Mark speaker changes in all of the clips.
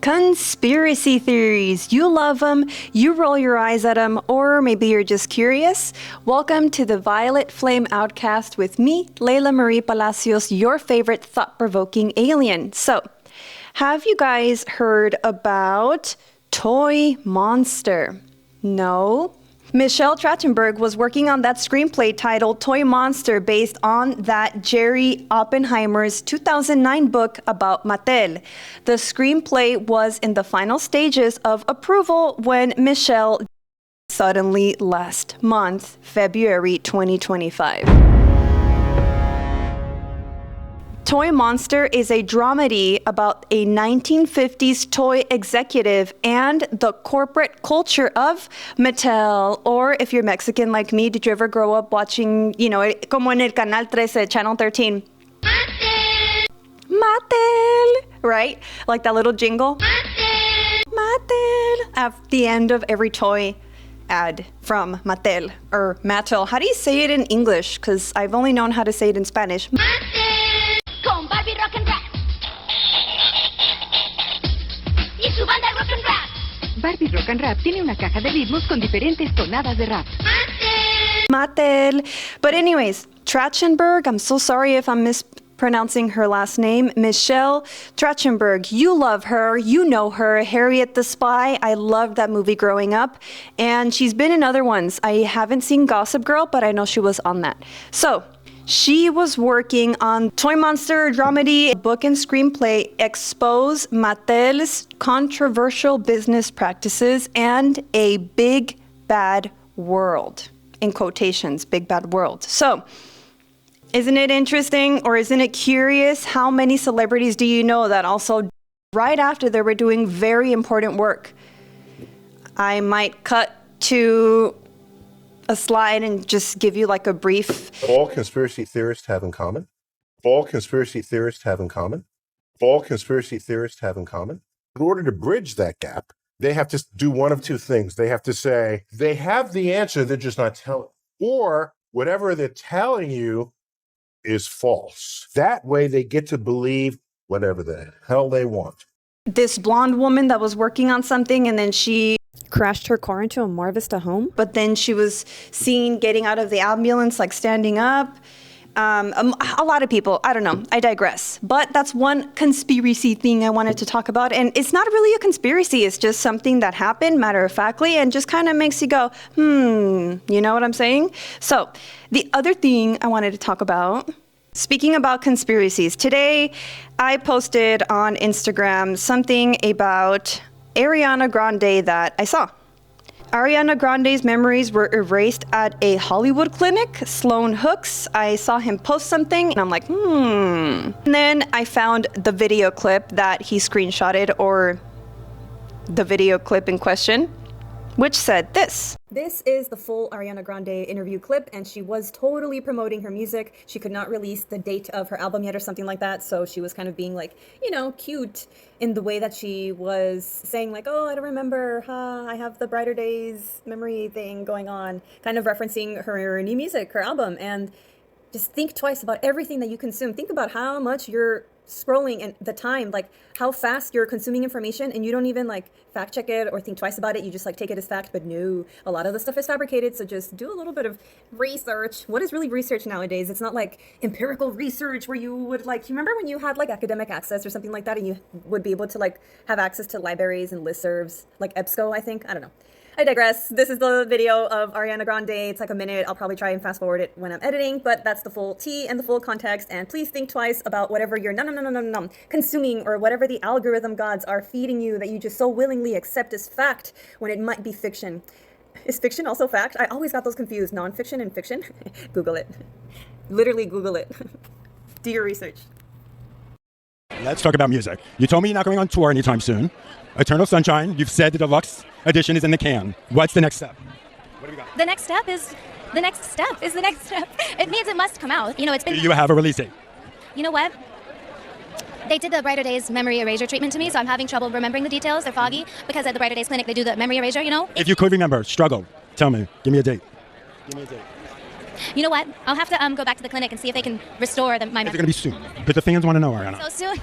Speaker 1: Conspiracy theories. You love them, you roll your eyes at them, or maybe you're just curious. Welcome to the Violet Flame Outcast with me, Leila Marie Palacios, your favorite thought-provoking alien. So, have you guys heard about Toy Monster? No? Michelle Trachtenberg was working on that screenplay titled Toy Monster based on that Jerry Oppenheimer's 2009 book about Mattel. The screenplay was in the final stages of approval when Michelle suddenly last month, February 2025. Toy Monster is a dramedy about a 1950s toy executive and the corporate culture of Mattel. Or if you're Mexican like me, did you ever grow up watching, como en el Canal 13, Channel 13? Mattel! Mattel! Right? Like that little jingle? Mattel! Mattel! At the end of every toy ad from Mattel or Mattel. How do you say it in English? Because I've only known how to say it in Spanish. Mattel!
Speaker 2: Con Barbie Rock and Rap. Y su banda Rock and Rap.
Speaker 3: Barbie Rock and Rap tiene una caja de ritmos con diferentes tonadas de rap.
Speaker 1: Mattel. But anyways, Trachtenberg, I'm so sorry if I'm mispronouncing her last name, Michelle Trachtenberg. You love her, you know her, Harriet the Spy. I loved that movie growing up, and she's been in other ones. I haven't seen Gossip Girl, but I know she was on that. So, she was working on Toy Monster dramedy book and screenplay expose Mattel's controversial business practices and a big bad world. In quotations, big bad world. So, isn't it interesting or isn't it curious how many celebrities do you know that also right after they were doing very important work? I might cut to a slide and just give you like a brief.
Speaker 4: All conspiracy theorists have in common. All conspiracy theorists have in common. All conspiracy theorists have in common. In order to bridge that gap, they have to do one of two things. They have to say, they have the answer, they're just not telling. Or whatever they're telling you is false. That way they get to believe whatever the hell they want.
Speaker 1: This blonde woman that was working on something and then she crashed her car into a Mar Vista home, but then she was seen getting out of the ambulance, like standing up. A lot of people, I don't know, I digress. But that's one conspiracy thing I wanted to talk about. And it's not really a conspiracy, it's just something that happened matter-of-factly and just kind of makes you go, you know what I'm saying? So the other thing I wanted to talk about, speaking about conspiracies, today I posted on Instagram something about Ariana Grande that I saw. Ariana Grande's memories were erased at a Hollywood clinic, Sloan Hooks. I saw him post something and I'm like, And then I found the video clip that he screenshotted, or the video clip in question, which said this. This is the full Ariana Grande interview clip, and she was totally promoting her music. She could not release the date of her album yet or something like that, so she was kind of being like, cute in the way that she was saying like, oh, I don't remember, I have the Brighter Days memory thing going on, kind of referencing her new music, her album. And just think twice about everything that you consume. Think about how much you're scrolling and the time, like how fast you're consuming information, and you don't even like fact check it or think twice about it. You just like take it as fact. But no, a lot of the stuff is fabricated. So just do a little bit of research. What is really research nowadays? It's not like empirical research where you would like, you remember when you had like academic access or something like that, and you would be able to like have access to libraries and listservs, like EBSCO, I think. I don't know. I digress. This is the video of Ariana Grande. It's like a minute. I'll probably try and fast forward it when I'm editing, but that's the full tea and the full context. And please think twice about whatever you're consuming, or whatever the algorithm gods are feeding you that you just so willingly accept as fact when it might be fiction. Is fiction also fact? I always got those confused. Nonfiction and fiction. Google it. Literally Google it. Do your research.
Speaker 5: Let's talk about music. You told me you're not going on tour anytime soon. Eternal Sunshine, you've said the deluxe edition is in the can. What's the next step? What do we got?
Speaker 6: The next step is the next step. It means it must come out. It's been...
Speaker 5: Do you have a release date?
Speaker 6: You know what? They did the Brighter Days memory erasure treatment to me, so I'm having trouble remembering the details. They're foggy because at the Brighter Days clinic, they do the memory erasure,
Speaker 5: If you could remember, struggle, tell me. Give me a date.
Speaker 6: You know what? I'll have to go back to the clinic and see if they can restore my memory.
Speaker 5: It's going to be soon. But the fans want to know, Ariana.
Speaker 6: So soon?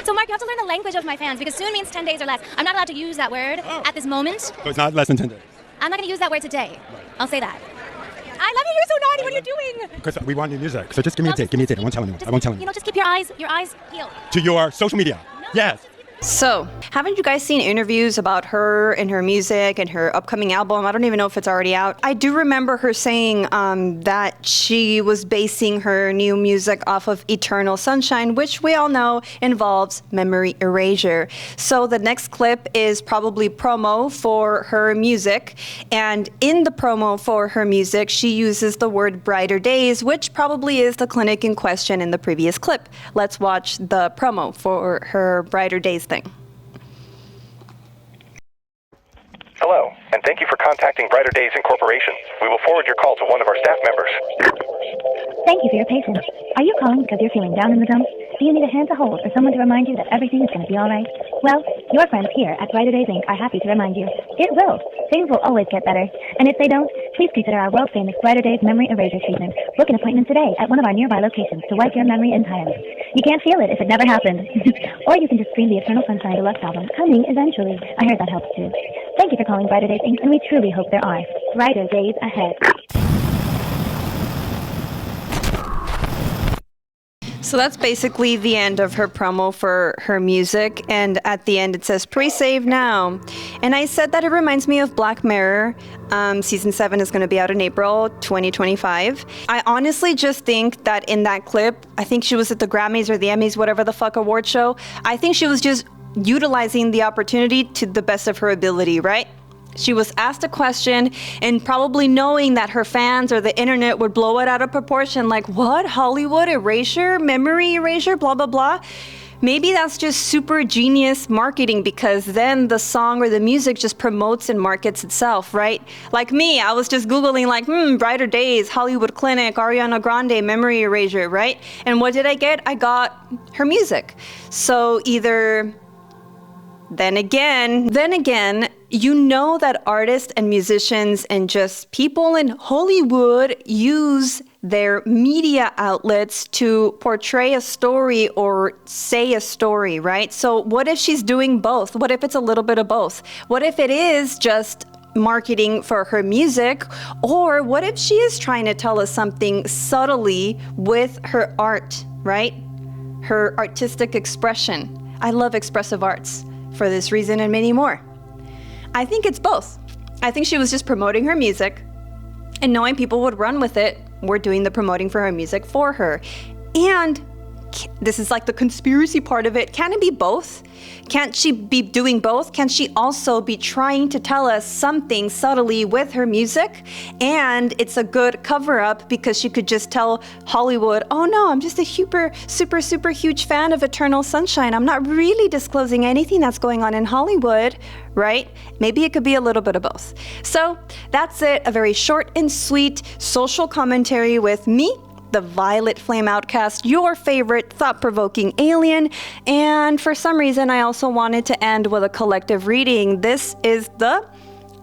Speaker 6: So, Mark, you have to learn the language of my fans because soon means 10 days or less. I'm not allowed to use that word at this moment.
Speaker 5: So it's not less than 10 days.
Speaker 6: I'm not going to use that word today. I'll say that. I love you. You're so naughty. What are you doing?
Speaker 5: Because we want new music. So just give me a date. Give me a date. I won't tell anyone. I won't tell anyone.
Speaker 6: Just keep your eyes peeled.
Speaker 5: To your social media. Yes.
Speaker 1: So, haven't you guys seen interviews about her and her music and her upcoming album? I don't even know if it's already out. I do remember her saying that she was basing her new music off of Eternal Sunshine, which we all know involves memory erasure. So the next clip is probably promo for her music. And in the promo for her music, she uses the word brighter days, which probably is the clinic in question in the previous clip. Let's watch the promo for her brighter days thing.
Speaker 7: Hello, and thank you for contacting Brighter Days Incorporation. We will forward your call to one of our staff members.
Speaker 8: Thank you for your patience. Are you calling because you're feeling down in the dumps? Do you need a hand to hold or someone to remind you that everything is going to be all right? Well, your friends here at Brighter Days Inc. are happy to remind you. It will. Things will always get better. And if they don't, please consider our world-famous Brighter Days memory erasure treatment. Book an appointment today at one of our nearby locations to wipe your memory entirely. You can't feel it if it never happened. Or you can just stream the Eternal Sunshine Deluxe album, coming eventually. I heard that helps too. Thank you for calling Brighter Days Inc., and we truly hope there are brighter days ahead.
Speaker 1: So that's basically the end of her promo for her music, and at the end it says pre-save now. And I said that it reminds me of Black Mirror. Season 7 is going to be out in April 2025. I honestly just think that in that clip, I think she was at the Grammys or the Emmys, whatever the fuck award show. I think she was just utilizing the opportunity to the best of her ability, right? She was asked a question and probably knowing that her fans or the internet would blow it out of proportion, like, what? Hollywood erasure? Memory erasure? Blah, blah, blah. Maybe that's just super genius marketing because then the song or the music just promotes and markets itself, right? Like me, I was just Googling like, Brighter Days, Hollywood Clinic, Ariana Grande, Memory Erasure, right? And what did I get? I got her music. So either... Then again, you know that artists and musicians and just people in Hollywood use their media outlets to portray a story or say a story, right? So what if she's doing both? What if it's a little bit of both? What if it is just marketing for her music? Or what if she is trying to tell us something subtly with her art, right? Her artistic expression. I love expressive arts for this reason and many more. I think it's both. I think she was just promoting her music and knowing people would run with it. We're doing the promoting for her music for her. And this is like the conspiracy part of it. Can it be both? Can't she be doing both? Can she also be trying to tell us something subtly with her music? And it's a good cover up because she could just tell Hollywood, oh no, I'm just a super huge fan of Eternal Sunshine. I'm not really disclosing anything that's going on in Hollywood, right? Maybe it could be a little bit of both. So that's it. A very short and sweet social commentary with me, the Violet Flame Outcast, your favorite thought-provoking alien. And for some reason, I also wanted to end with a collective reading. This is the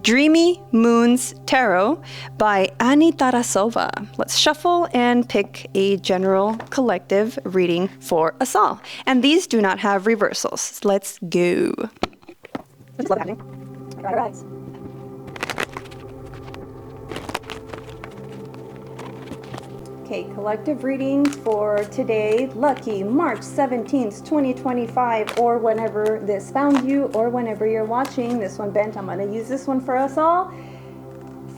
Speaker 1: Dreamy Moons Tarot by Ani Tarasova. Let's shuffle and pick a general collective reading for us all. And these do not have reversals. Let's go. Just love happening. Got our eyes. Okay, collective reading for today, lucky March 17th, 2025, or whenever this found you, or whenever you're watching. This one bent, I'm going to use this one for us all.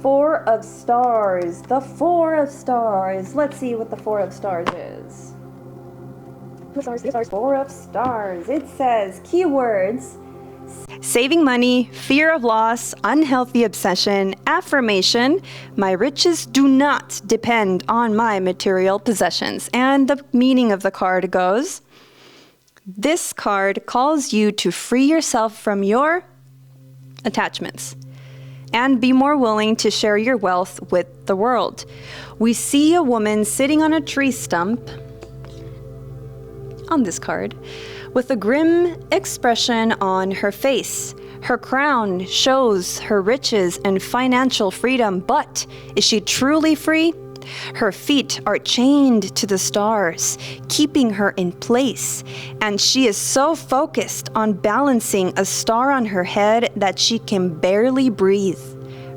Speaker 1: 4 of Stars, the 4 of Stars. Let's see what the 4 of Stars is. 4 of Stars. It says, keywords: saving money, fear of loss, unhealthy obsession, affirmation, my riches do not depend on my material possessions. And the meaning of the card goes, this card calls you to free yourself from your attachments and be more willing to share your wealth with the world. We see a woman sitting on a tree stump on this card with a grim expression on her face. Her crown shows her riches and financial freedom, but is she truly free? Her feet are chained to the stars, keeping her in place, and she is so focused on balancing a star on her head that she can barely breathe.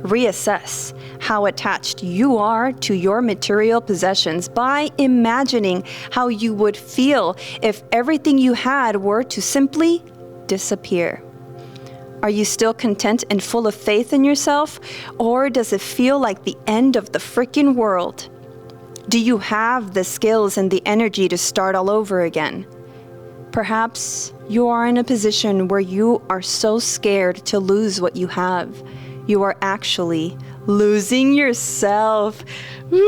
Speaker 1: Reassess how attached you are to your material possessions by imagining how you would feel if everything you had were to simply disappear. Are you still content and full of faith in yourself, or does it feel like the end of the freaking world? Do you have the skills and the energy to start all over again? Perhaps you are in a position where you are so scared to lose what you have. You are actually losing yourself. Woo!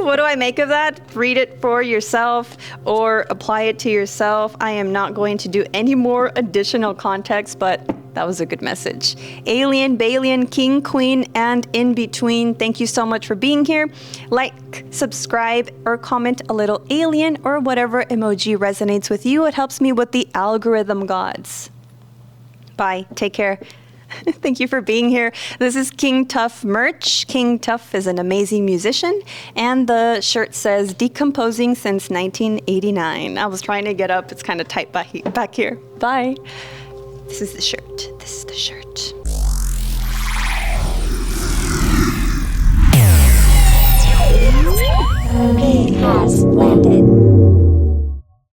Speaker 1: What do I make of that? Read it for yourself or apply it to yourself. I am not going to do any more additional context, but that was a good message. Alien, Balian, King, Queen, and in between, thank you so much for being here. Like, subscribe, or comment a little alien or whatever emoji resonates with you. It helps me with the algorithm gods. Bye. Take care. Thank you for being here. This is King Tough merch. King Tough is an amazing musician, and the shirt says decomposing since 1989. I was trying to get up. It's kind of tight back here. Bye. This is the shirt. This is the shirt.